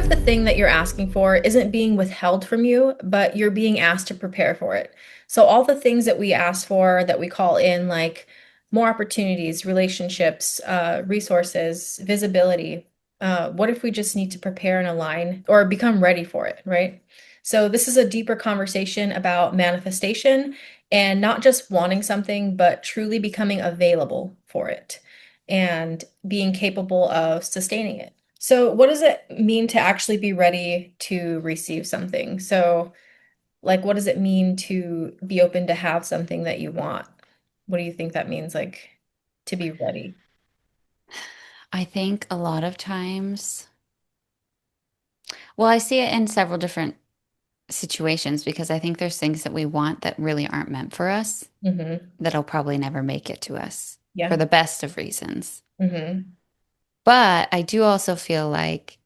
if the thing that you're asking for isn't being withheld from you, but you're being asked to prepare for it? So all the things that we ask for, that we call in, like more opportunities, relationships, resources, visibility, what if we just need to prepare and align or become ready for it, right? So this is a deeper conversation about manifestation and not just wanting something, but truly becoming available for it and being capable of sustaining it. So, what does it mean to actually be ready to receive something? So, like, what does it mean to be open to have something that you want? What do you think that means, like, to be ready? I think a lot of times, well, I see it in several different situations because I think there's things that we want that really aren't meant for us Hmm. that'll probably never make it to us for Yeah. the best of reasons. Hmm. But I do also feel like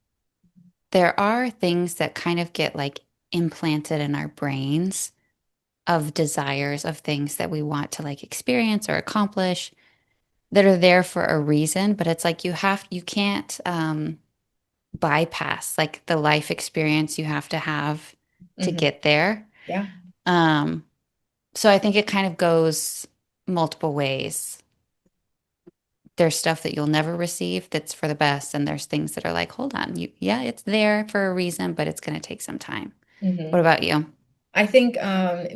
there are things that kind of get like implanted in our brains of desires of things that we want to like experience or accomplish that are there for a reason, but it's like you can't bypass like the life experience you have to have to Hmm. get there. Yeah. Um, so I think it kind of goes multiple ways. There's stuff that you'll never receive that's for the best, and there's things that are like, hold on, yeah, it's there for a reason, but it's going to take some time. What Hmm. about you? I think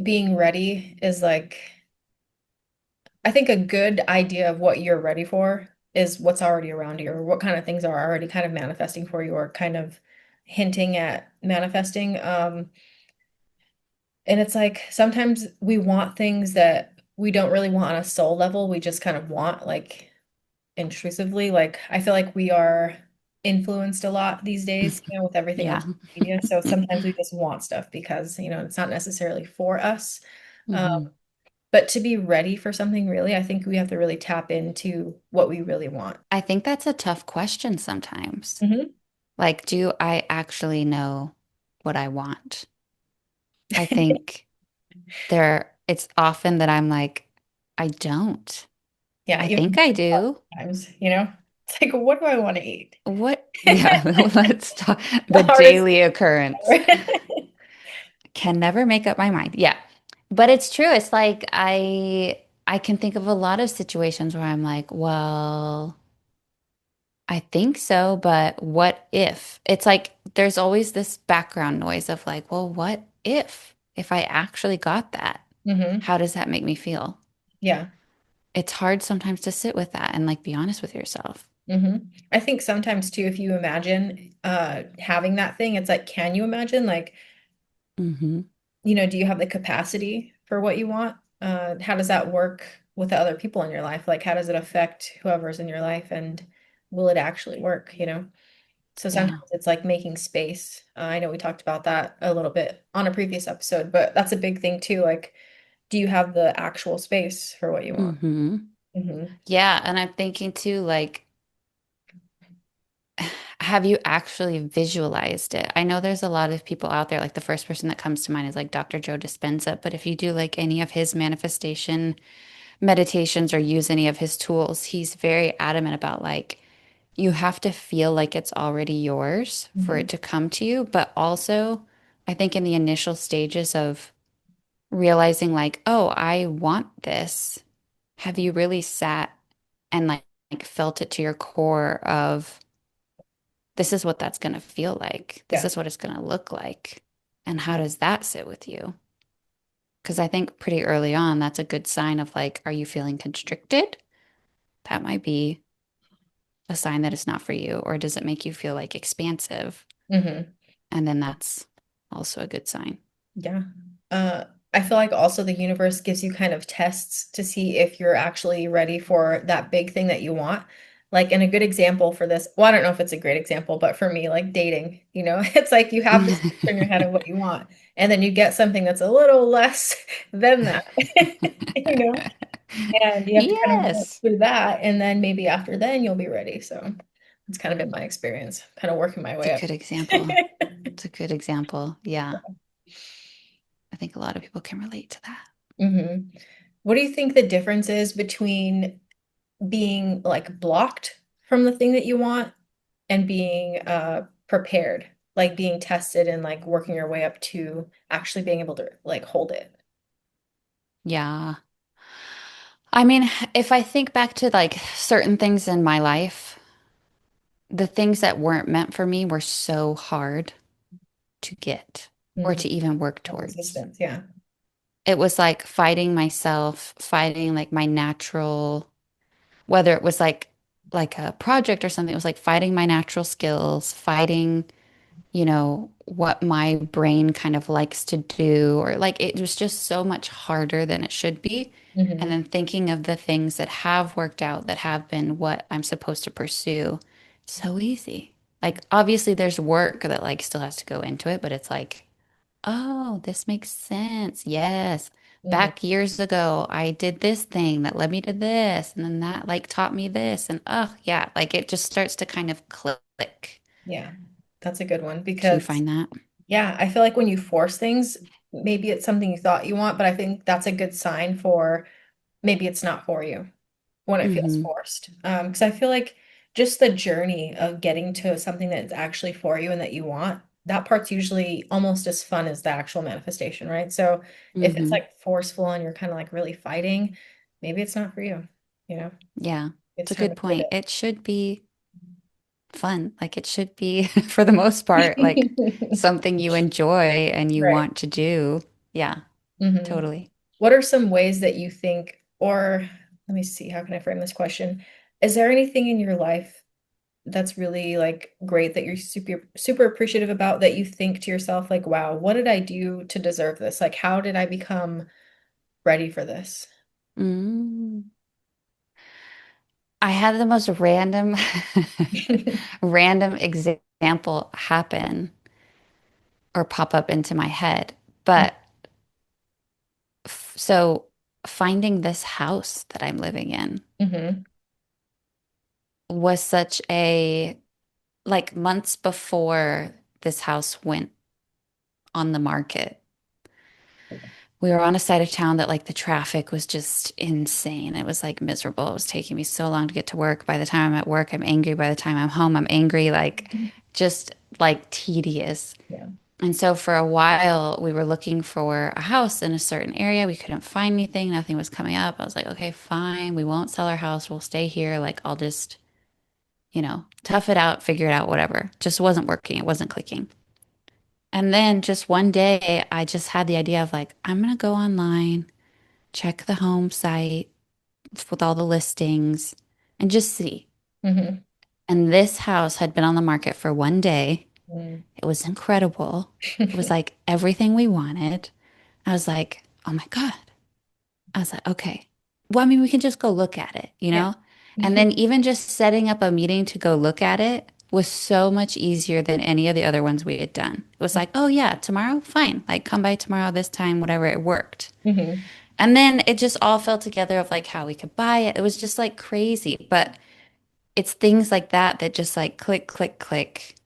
being ready is like, I think a good idea of what you're ready for is what's already around you, or what kind of things are already kind of manifesting for you, or kind of hinting at manifesting. And it's like sometimes we want things that we don't really want on a soul level. We just kind of want, like, intrusively. Like, I feel like we are influenced a lot these days, with everything on Yeah. social media. So sometimes we just want stuff because, it's not necessarily for us. Um, Hmm. but to be ready for something really, I think we have to really tap into what we really want. I think that's a tough question sometimes. Hmm. Like, do I actually know what I want? I think it's often that I'm like, I don't. Yeah, I even think I do. times. It's like, what do I want to eat? What? Yeah, let's talk. The The hardest daily occurrence. thing. Can never make up my mind. Yeah. But it's true. It's like I can think of a lot of situations where I'm like, well, I think so, but what if? It's like there's always this background noise of like, well, what if I actually got that? Hmm. How does that make me feel? Yeah. It's hard sometimes to sit with that and like be honest with yourself. Hmm. I think sometimes too, if you imagine having that thing, it's like, can you imagine? Like, Hmm. do you have the capacity for what you want? How does that work with the other people in your life? Like, how does it affect whoever's in your life, and will it actually work? So sometimes Yeah. it's like making space. I know we talked about that a little bit on a previous episode, but that's a big thing too. Like, do you have the actual space for what you want? Hmm. Hmm. Yeah. And I'm thinking too, like, have you actually visualized it? I know there's a lot of people out there, like the first person that comes to mind is like Dr. Joe Dispenza, but if you do like any of his manifestation meditations or use any of his tools, he's very adamant about like you have to feel like it's already yours for Hmm. it to come to you. But also, I think in the initial stages of realizing like, oh, I want this, have you really sat and like felt it to your core of this is what that's going to feel like. This Yeah. is what it's going to look like. And how does that sit with you? Because I think pretty early on, that's a good sign of like, are you feeling constricted? That might be a sign that it's not for you. Or does it make you feel like expansive? Hmm. And then that's also a good sign. Yeah. Uh, I feel like also the universe gives you kind of tests to see if you're actually ready for that big thing that you want. Like, and a good example for this, well, I don't know if it's a great example, but for me, like dating, it's like you have this picture in your head of what you want, and then you get something that's a little less than that, you know, and you have to kind of work Yes. through that, and then maybe after then you'll be ready. So it's kind of been my experience, kind of working my It's a way up. good example. It's a good example. Yeah. I think a lot of people can relate to that. Hmm. What do you think the difference is between being like blocked from the thing that you want and being prepared? like being tested and like working your way up to actually being able to like hold it. Yeah. I mean, if I think back to like certain things in my life, the things that weren't meant for me were so hard to get or Mhm. to even work That towards. resistance, yeah. It was like fighting myself, fighting like my natural, whether it was like a project or something, it was like fighting my natural skills, fighting, what my brain kind of likes to do, or like it was just so much harder than it should be. And Hmm. then thinking of the things that have worked out, that have been what I'm supposed to pursue, so easy. Like obviously there's work that like still has to go into it, but it's like, oh, this makes sense. Yes. Hmm. Back years ago, I did this thing that led me to this, and then that like taught me this. And oh, yeah, like it just starts to kind of click. Yeah, that's a good one Do you because find that? yeah, I feel like when you force things, maybe it's something you thought you want, but I think that's a good sign for maybe it's not for you when it feels Hmm. forced. Because I feel like just the journey of getting to something that's actually for you and that you want, that part's usually almost as fun as the actual manifestation, right? So if it's Hmm. like forceful and you're kind of like really fighting, maybe it's not for you, you know? Yeah, it's It's a time good to point. pivot. It should be fun. Like it should be, for the most part, like something you enjoy and you Right. want to do. Yeah, Hmm. totally. What are some ways that you think, or let me see, how can I frame this question? Is there anything in your life that's really like great that you're super appreciative about that you think to yourself like, wow, what did I do to deserve this? Like, how did I become ready for this? Mm. I had the most random, random example happen or pop up into my head. But so finding this house that I'm living in Hmm. was such a, like months before this house went on the market. We were on a side of town that like the traffic was just insane. It was like miserable. It was taking me so long to get to work. By the time I'm at work, I'm angry. By the time I'm home, I'm angry. Like just like tedious. Yeah. And so for a while, we were looking for a house in a certain area. We couldn't find anything. Nothing was coming up. I was like, okay, fine. We won't sell our house. We'll stay here. Like I'll just, tough it out, figure it out, whatever. Just wasn't working. It wasn't clicking. And then just one day, I just had the idea of like, I'm going to go online, check the home site with all the listings and just see. Hmm. And this house had been on the market for one day. Mm. It was incredible. It was like everything we wanted. I was like, oh my God. I was like, okay. Well, I mean, we can just go look at it, you Yeah. know? And then even just setting up a meeting to go look at it was so much easier than any of the other ones we had done. It was like, oh yeah, tomorrow, fine. Like come by tomorrow, this time, whatever, it worked. Hmm. And then it just all fell together of like how we could buy it. It was just like crazy. But it's things like that that just like click, click, click.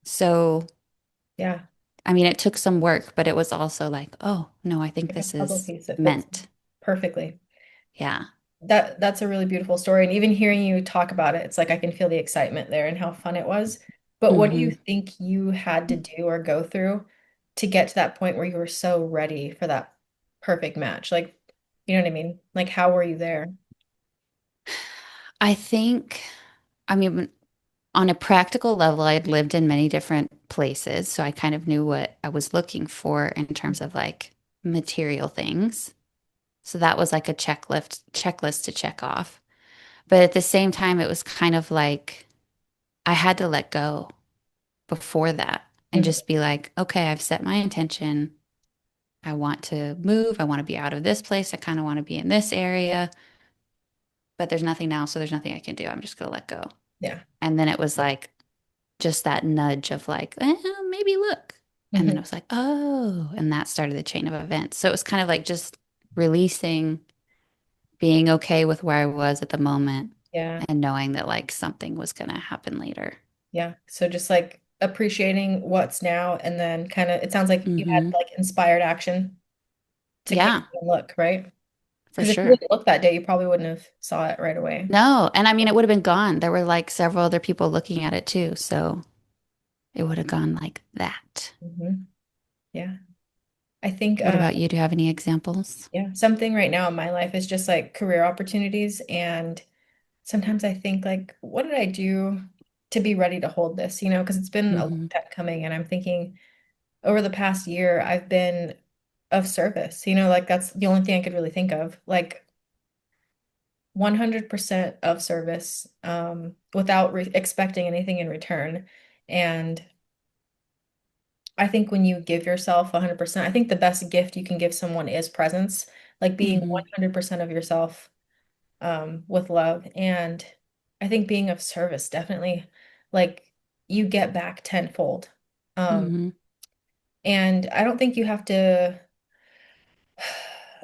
So, Yeah. I mean, it took some work, but it was also like, oh, no, I think Like a this puzzle is piece that fits meant. perfectly. Yeah. That's a really beautiful story. And even hearing you talk about it, it's like I can feel the excitement there and how fun it was. But what do you Hmm. think you had to do or go through to get to that point where you were so ready for that perfect match? Like, you know what I mean? Like, how were you there? I think, I mean, on a practical level, I had lived in many different places. So I kind of knew what I was looking for in terms of like material things. So that was like a checklist to check off. But at the same time, it was kind of like I had to let go before that and Mhm. just be like, okay, I've set my intention. I want to move. I want to be out of this place. I kind of want to be in this area, but there's nothing now. So there's nothing I can do. I'm just going to let go. Yeah. And then it was like just that nudge of like, maybe look. And then it Hmm. was like, oh, and that started the chain of events. So it was kind of like just releasing, being okay with where I was at the moment Yeah. and knowing that like something was going to happen later. Yeah. So just like appreciating what's now and then kind of, it sounds like you had Hmm. like inspired action to kind Yeah, of look, right? for Because if you sure. didn't look that day, you probably wouldn't have saw it right away. No, and I mean, it would have been gone. There were like several other people looking at it too. So it would have gone like that. Hmm. Yeah. I think, What about you? Do you have any examples? yeah, something right now in my life is just like career opportunities. And sometimes I think, like, what did I do to be ready to hold this? Because it's been a long Hmm. time coming. And I'm thinking over the past year, I've been of service, like that's the only thing I could really think of. Like, 100% of service, without expecting anything in return. And I think when you give yourself 100%, I think the best gift you can give someone is presence, like being Hmm. 100% of yourself, with love. And I think being of service definitely, like, you get back tenfold. Um, Hmm. and I don't think you have to.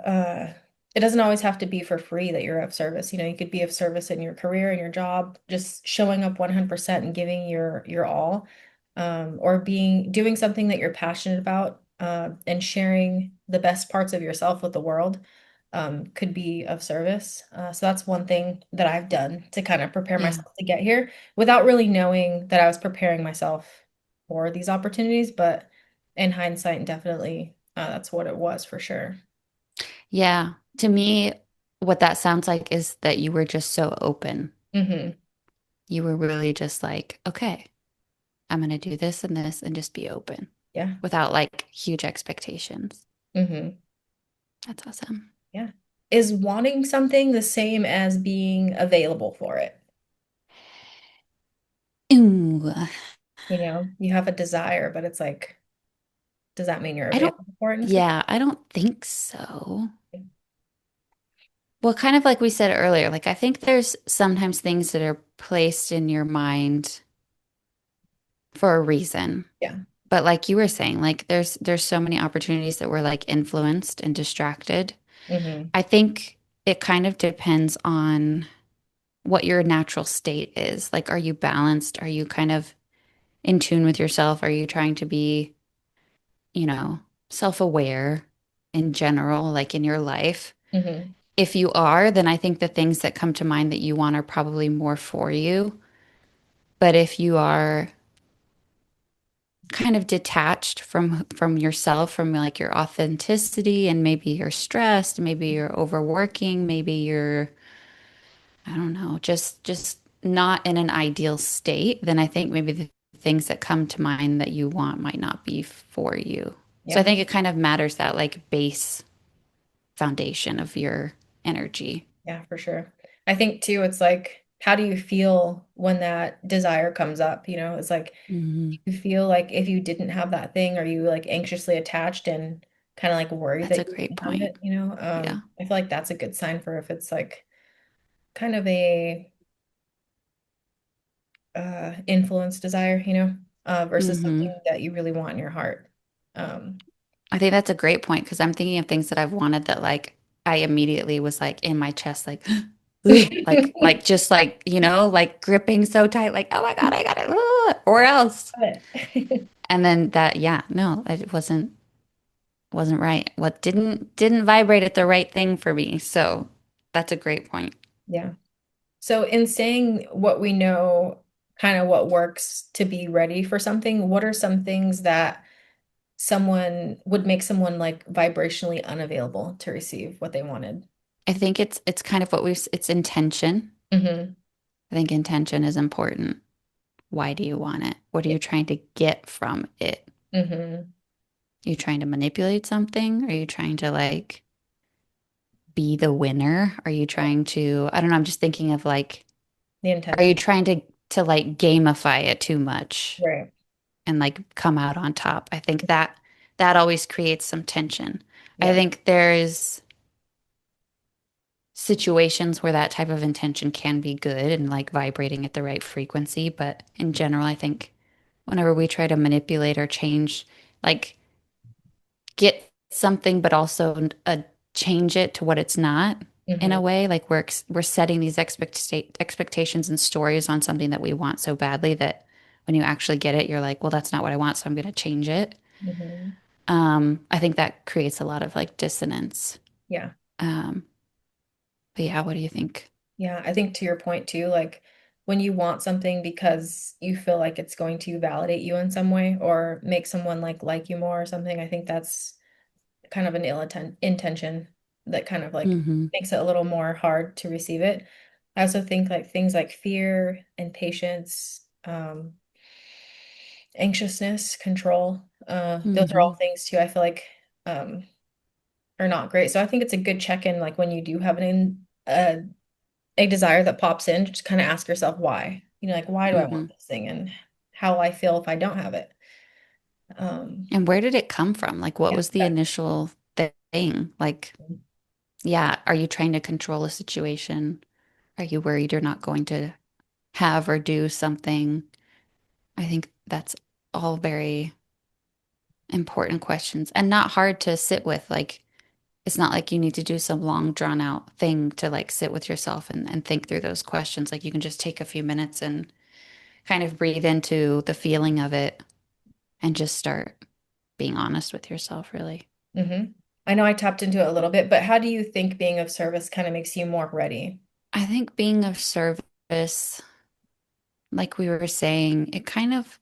uh it doesn't always have to be for free that you're of service. You could be of service in your career and your job, just showing up 100% and giving your all, or doing something that you're passionate about, and sharing the best parts of yourself with the world, could be of service. So that's one thing that I've done to kind of prepare Yeah. myself to get here without really knowing that I was preparing myself for these opportunities. But in hindsight, definitely, that's what it was for sure. Yeah. To me, what that sounds like is that you were just so open. Hmm. You were really just like, okay, I'm going to do this and this and just be open Yeah. without like huge expectations. Hmm. That's awesome. Yeah. Is wanting something the same as being available for it? Ooh, You have a desire, but it's like, does that mean you're I don't, available for it necessarily? yeah, I don't think so. Well, kind of like we said earlier, like I think there's sometimes things that are placed in your mind for a reason. Yeah. But like you were saying, like there's so many opportunities that we're like influenced and distracted. Hmm. I think it kind of depends on what your natural state is. Like, are you balanced? Are you kind of in tune with yourself? Are you trying to be, you know, self-aware in general, like in your life? Hmm. If you are, then I think the things that come to mind that you want are probably more for you. But if you are kind of detached from yourself, from like your authenticity, and maybe you're stressed, maybe you're overworking, maybe you're, I don't know, just not in an ideal state, then I think maybe the things that come to mind that you want might not be for you. So I Yeah. think it kind of matters that like base foundation of your energy. Yeah, for sure. I think too, it's like, how do you feel when that desire comes up? It's like, Hmm. you feel like if you didn't have that thing, are you like anxiously attached and kind of like worried That's that a you great didn't have point. it? Yeah. I feel like that's a good sign for if it's like kind of a influence desire, versus Hmm. something that you really want in your heart. Um, I think that's a great point because I'm thinking of things that I've wanted that like I immediately was like in my chest, like, ugh, like just like, like gripping so tight, like, oh my God, I got it, or else. Got it. And then that, yeah, no, it wasn't right. What didn't vibrate at the right thing for me. So that's a great point. Yeah. So in saying what we know, kind of what works to be ready for something, what are some things that someone would make someone like vibrationally unavailable to receive what they wanted? I think it's kind of it's intention. Hmm. I think intention is important. Why do you want it? What are Yeah. you trying to get from it? Hmm. Are you trying to manipulate something? Are you trying to like be the winner? Are you trying to, I don't know, I'm just thinking of like, The are you intention. trying to like gamify it too much Right. and like come out on top? I think that always creates some tension. I Yeah. think there's situations where that type of intention can be good and like vibrating at the right frequency, but in general, I think whenever we try to manipulate or change, like get something, but also change it to what it's not in Hmm. a way. Like we're setting these expectations and stories on something that we want so badly that when you actually get it, you're like, well, that's not what I want, so I'm going to change it. Hmm. I think that creates a lot of like dissonance. Yeah. Um, but yeah, what do you think? Yeah. I think to your point too, like, when you want something because you feel like it's going to validate you in some way or make someone like you more or something. I think that's kind of an intention that kind of like Hmm. makes it a little more hard to receive it. I also think like things like fear and patience, anxiousness, control, those are all Hmm. things too, I feel like um are not great. So I think it's a good check-in, like when you do have a desire that pops in, just kind of ask yourself why. You know, like why do I want Hmm. this thing and how I feel if I don't have it. Um, And where did it come from? Like, what yeah, was the initial thing? Like, yeah, are you trying to control a situation? Are you worried you're not going to have or do something? I think that's all very important questions and not hard to sit with. Like, it's not like you need to do some long drawn out thing to like sit with yourself and think through those questions. Like, you can just take a few minutes and kind of breathe into the feeling of it and just start being honest with yourself, really. hmm I know I tapped into it a little bit, but how do you think being of service kind of makes you more ready? I think being of service, like we were saying, it kind of,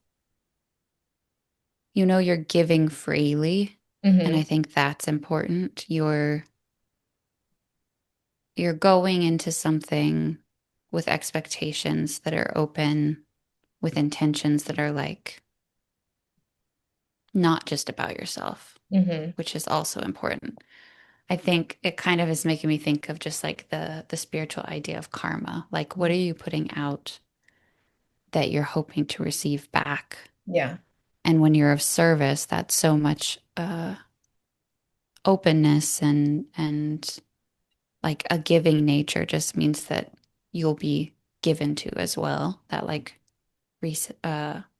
you're giving freely. And I Hmm think that's important. You're going into something with expectations that are open, with intentions that are like not just about yourself, hmm which is also important. I think it kind of is making me think of just like the spiritual idea of karma. Like, what are you putting out that you're hoping to receive back? Yeah. And when you're of service, that's so much openness and like a giving nature just means that you'll be given to as well. That like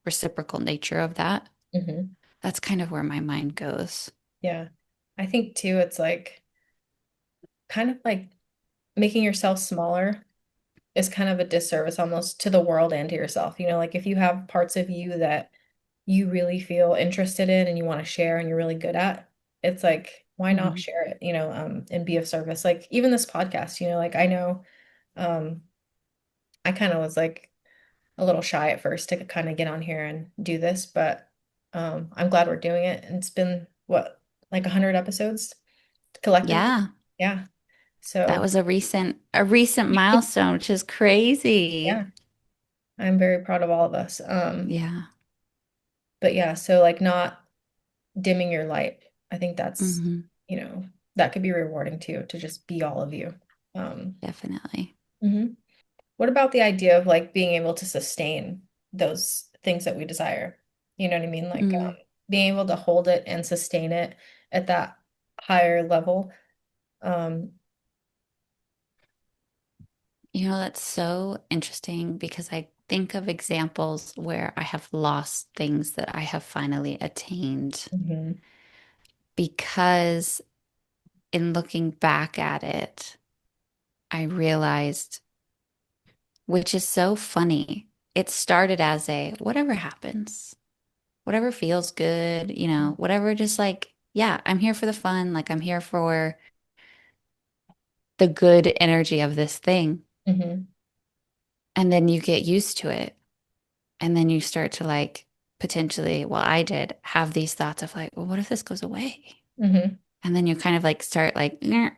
reciprocal nature of that. hmm That's kind of where my mind goes. Yeah. I think too, it's like kind of like making yourself smaller is kind of a disservice almost to the world and to yourself. You know, like if you have parts of you that you really feel interested in and you want to share and you're really good at, it's like, why not Mhm. share it, and be of service? Like even this podcast, like I know I kind of was like a little shy at first to kind of get on here and do this, but I'm glad we're doing it. And it's been what, like 100 episodes collectively? Yeah, Yeah. that So was a recent milestone, which is crazy. yeah, I'm very proud of all of us. Yeah. But yeah, so like not dimming your light. I think that's, Hmm. you know, that could be rewarding too, to just be all of you. Um, Definitely. mhm. What about the idea of like being able to sustain those things that we desire? You know what I mean? Like Mm. being able to hold it and sustain it at that higher level. Um, That's so interesting because I think of examples where I have lost things that I have finally attained mhm, because in looking back at it, I realized, which is so funny, it started as a whatever happens, whatever feels good, whatever, just like, yeah, I'm here for the fun. Like, I'm here for the good energy of this thing. mhm, And then you get used to it. And then you start to like potentially, well, I did have these thoughts of like, well, what if this goes away? mhm, And then you kind of like start like, yeah,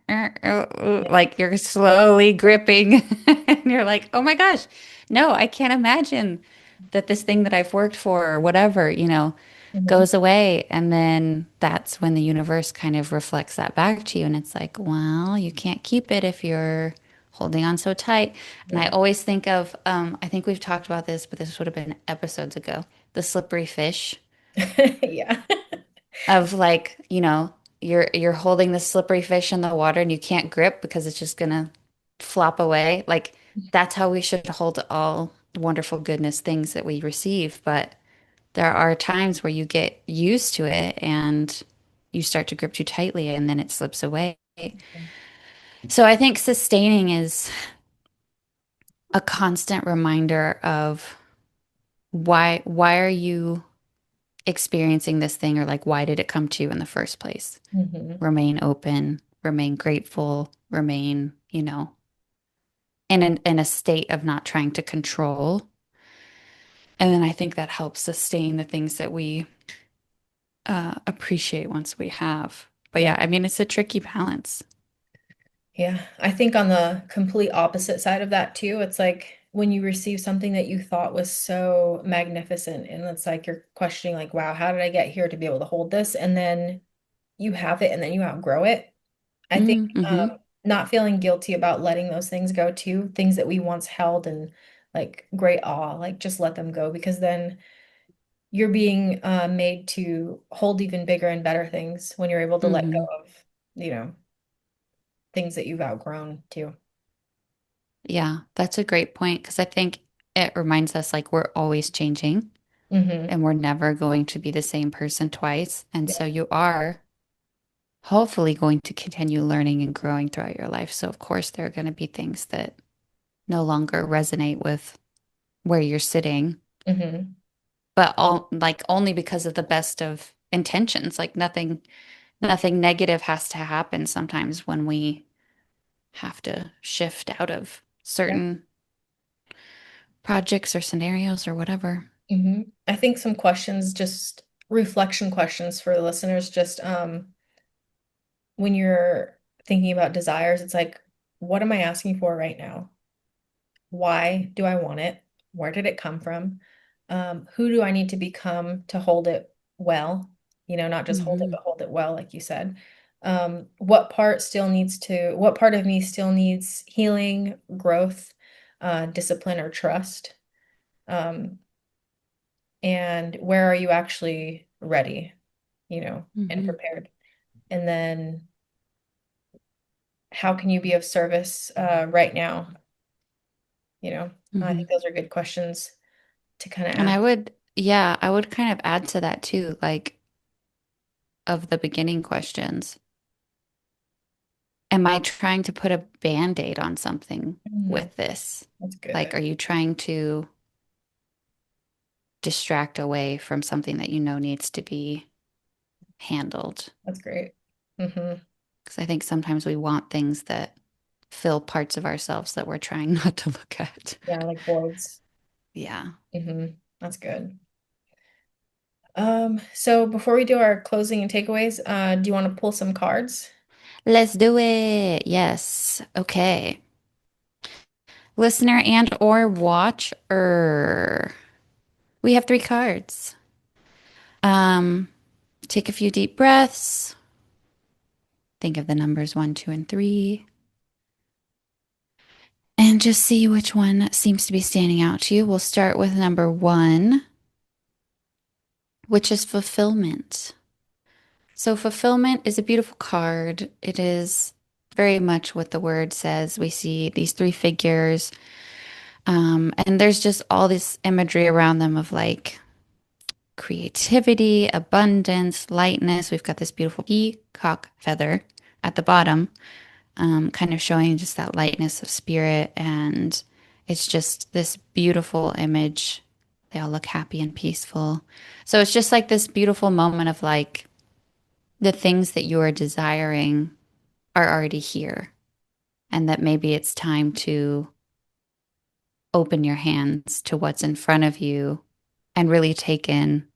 like you're slowly gripping and you're like, oh my gosh, no, I can't imagine that this thing that I've worked for or whatever, mhm, goes away. And then that's when the universe kind of reflects that back to you. And it's like, well, you can't keep it if you're holding on so tight. And I yeah, always think of, I think we've talked about this, but this would have been episodes ago, the slippery fish yeah, of like, you're holding the slippery fish in the water and you can't grip because it's just gonna flop away. Like that's how we should hold all wonderful goodness things that we receive. But there are times where you get used to it and you start to grip too tightly and then it slips away. So I think sustaining is a constant reminder of why are you experiencing this thing, or like why did it come to you in the first place? mhm, Remain open, remain grateful, remain, in a state of not trying to control. And then I think that helps sustain the things that we appreciate once we have. But Yeah. yeah, I mean, it's a tricky balance. Yeah. I think on the complete opposite side of that too, it's like when you receive something that you thought was so magnificent and it's like you're questioning like, wow, how did I get here to be able to hold this? And then you have it and then you outgrow it. I think Mm-hmm. not feeling guilty about letting those things go too, things that we once held in like great awe, like just let them go because then you're being made to hold even bigger and better things when you're able to let Mm-hmm. go of, you know, things that you've outgrown too. Yeah, that's a great point because I think it reminds us like we're always changing Hmm. and we're never going to be the same person twice. And so Yeah. you are hopefully going to continue learning and growing throughout your life. So, of course, there are going to be things that no longer resonate with where you're sitting, Hmm. but all like only because of the best of intentions. Like nothing negative has to happen sometimes when we have to shift out of Yeah. certain projects or scenarios or whatever. Hmm. I think some questions, just reflection questions for the listeners, just when you're thinking about desires, it's like, what am I asking for right now? Why do I want it? Where did it come from? Who do I need to become to hold it well? You know, not just hold it, Hmm. but hold it well, like you said. What part of me still needs healing, growth, discipline, or trust? Um, and where are you actually ready, you know, and Hmm. prepared? And then how can you be of service right now? You know, I Hmm. think those are good questions to kind of And ask. I would kind of add to that too, like of the beginning questions. Am I trying to put a band-aid on something Mm, with this? that's Like, good. are you trying to distract away from something that you know needs to be handled? That's great. Hmm. Because I think sometimes we want things that fill parts of ourselves that we're trying not to look at. Yeah, like boards. Yeah. Hmm. That's good. So before we do our closing and takeaways, do you want to pull some cards? Let's do it. Yes. Okay. Listener and or watcher. We have three cards. Um, Take a few deep breaths. Think of the numbers one, two, and three. And just see which one seems to be standing out to you. We'll start with number one, which is fulfillment. So, fulfillment is a beautiful card. It is very much what the word says. We see these three figures, and there's just all this imagery around them of like creativity, abundance, lightness. We've got this beautiful peacock feather at the bottom, kind of showing just that lightness of spirit. And it's just this beautiful image. They all look happy and peaceful. So it's just like this beautiful moment of like the things that you are desiring are already here, and that maybe it's time to open your hands to what's in front of you and really take in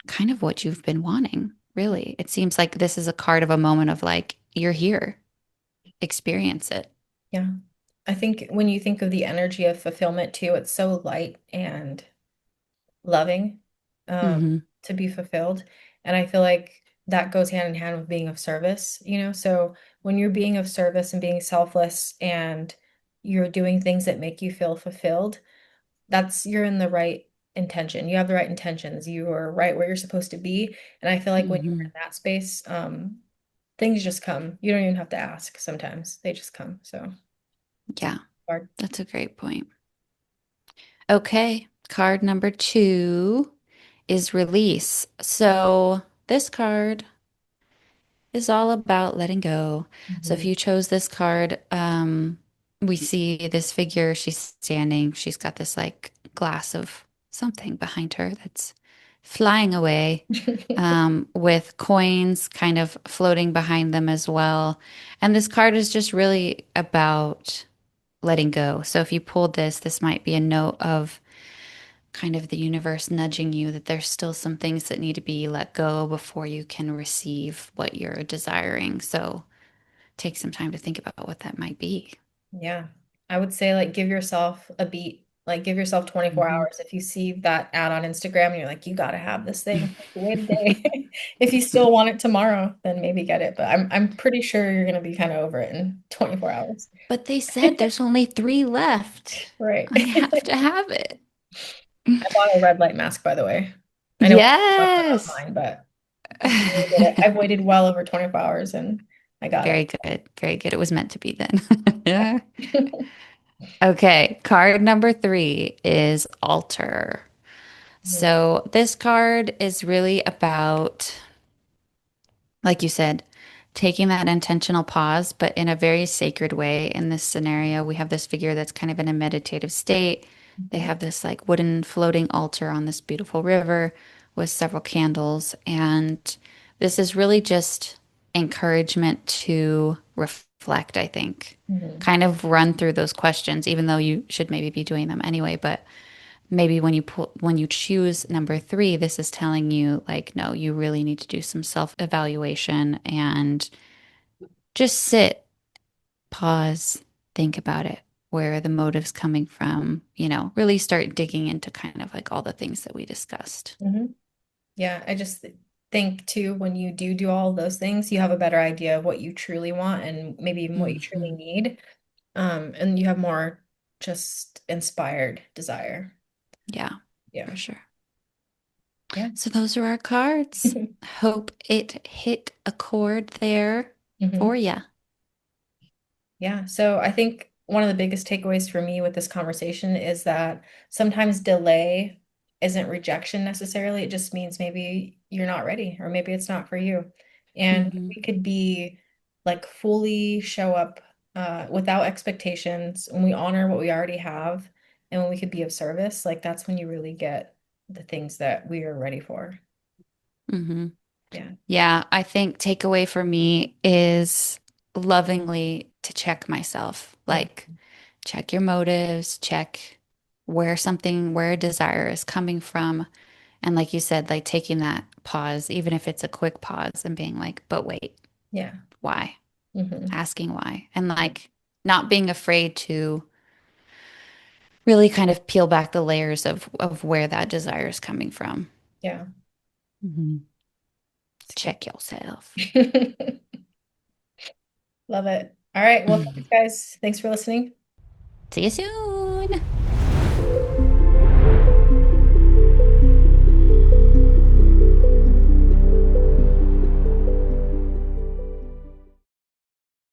kind of what you've been wanting. Really, it seems like this is a card of a moment of like, you're here, experience it. Yeah. I think when you think of the energy of fulfillment too, it's so light and loving, um, Hmm. to be fulfilled. And I feel like that goes hand in hand with being of service, you know? So when you're being of service and being selfless and you're doing things that make you feel fulfilled, that's you're in the right intention. You have the right intentions. You are right where you're supposed to be. And I feel like when you're Hmm. in that space, things just come. You don't even have to ask sometimes. They just come. So Yeah, hard. that's a great point. Okay, card number two is release. So this card is all about letting go. So if Mhm. you chose this card, we see this figure. She's standing. She's got this like glass of something behind her that's flying away, with coins kind of floating behind them as well. And this card is just really about letting go. So if you pulled this, this might be a note of kind of the universe nudging you that there's still some things that need to be let go before you can receive what you're desiring. So take some time to think about what that might be. Yeah. I would say like give yourself a beat, like give yourself 24 Hmm. hours. If you see that ad on Instagram and you're like, you gotta have this thing, like, wait a day. If you still want it tomorrow, then maybe get it. But I'm pretty sure you're gonna be kind of over it in 24 hours. But they said there's only three left. Right. I have to have it. I bought a red light mask, by the way. I know that's not Yes. mine, but I finally did it. I've waited well over 24 hours and I got it. Very good. Very good. It was meant to be then. Yeah. Okay. Card number three is altar. Mhm. So this card is really about, like you said, taking that intentional pause, but in a very sacred way. In this scenario, we have this figure that's kind of in a meditative state. They Mhm. have this like wooden floating altar on this beautiful river with several candles. And this is really just encouragement to reflect, I think. Mhm. Kind of run through those questions, even though you should maybe be doing them anyway. But maybe when you choose number three, this is telling you like, no, you really need to do some self-evaluation and just sit, pause, think about it, where the motive's coming from, really start digging into kind of like all the things that we discussed. Mhm. Yeah, I just think too, when you do all those things, you have a better idea of what you truly want and maybe even what you truly Hmm. need. And you have more just inspired desire. Yeah, Yeah. for sure. Yeah. So those are our cards. Hope it hit a chord there hmm for you. Yeah. So I think one of the biggest takeaways for me with this conversation is that sometimes delay isn't rejection necessarily. It just means maybe you're not ready or maybe it's not for you. And Hmm. we could be like fully show up without expectations when we honor what we already have and when we could be of service, like that's when you really get the things that we are ready for. Hmm. Yeah. Yeah, I think takeaway for me is lovingly to check myself. Mm. Like, check your motives, check where a desire is coming from. And like you said, like taking that pause, even if it's a quick pause and being like, but wait, Yeah. why? hmm Asking why. And like not being afraid to really kind of peel back the layers of where that desire is coming from. Yeah. Mhm. It's Check yourself. good. Love it. All right. Well, thanks, guys. Thanks for listening. See you soon.